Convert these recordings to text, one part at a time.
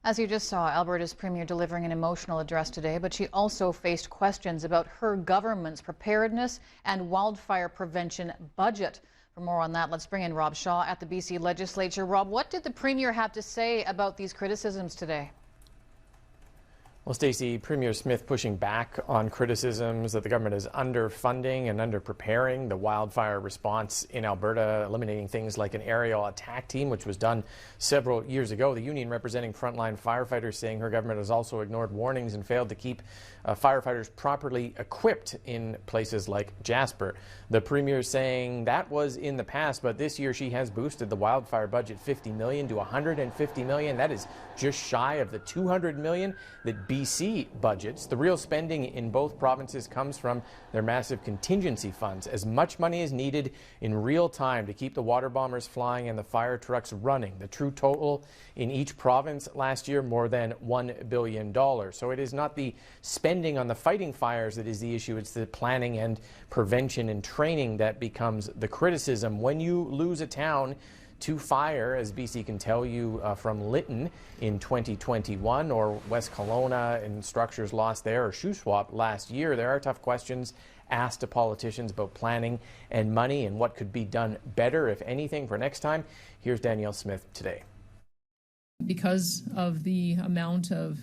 As you just saw, Alberta's Premier delivering an emotional address today, but she also faced questions about her government's preparedness and wildfire prevention budget. For more on that, let's bring in Rob Shaw at the BC Legislature. Rob, what did the Premier have to say about these criticisms today? Well, Stacey, Premier Smith pushing back on criticisms that the government is underfunding and underpreparing the wildfire response in Alberta, eliminating things like an aerial attack team, which was done several years ago. The union representing frontline firefighters saying her government has also ignored warnings and failed to keep firefighters properly equipped in places like Jasper. The Premier saying that was in the past, but this year she has boosted the wildfire budget $50 million to $150 million. That is just shy of the $200 million that BC budgets. The real spending in both provinces comes from their massive contingency funds. As much money is needed in real time to keep the water bombers flying and the fire trucks running. The true total in each province last year, more than $1 billion. So it is not the spending on the fighting fires that is the issue. It's the planning and prevention and training that becomes the criticism. When you lose a town to fire, as BC can tell you from Lytton in 2021, or West Kelowna and structures lost there, or Shuswap last year, there are tough questions asked to politicians about planning and money and what could be done better, if anything, for next time. Here's Danielle Smith today. Because of the amount of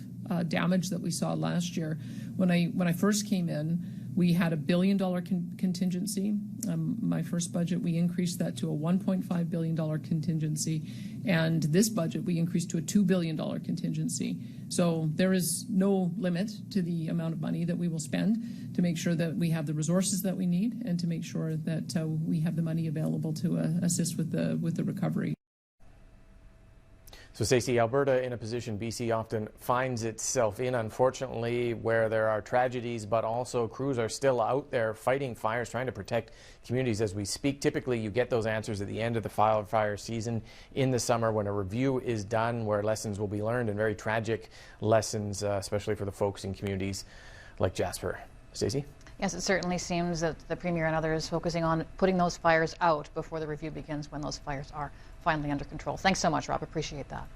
damage that we saw last year, when I first came in, we had $1 billion contingency. My first budget, we increased that to a $1.5 billion contingency. And this budget, we increased to a $2 billion contingency. So there is no limit to the amount of money that we will spend to make sure that we have the resources that we need and to make sure that we have the money available to assist with the recovery. So, Stacey, Alberta in a position BC often finds itself in, unfortunately, where there are tragedies, but also crews are still out there fighting fires, trying to protect communities as we speak. Typically, you get those answers at the end of the wildfire season in the summer when a review is done, where lessons will be learned, and very tragic lessons, especially for the folks in communities like Jasper. Stacey? Yes, it certainly seems that the Premier and others focusing on putting those fires out before the review begins when those fires are finally under control. Thanks so much, Rob. Appreciate that.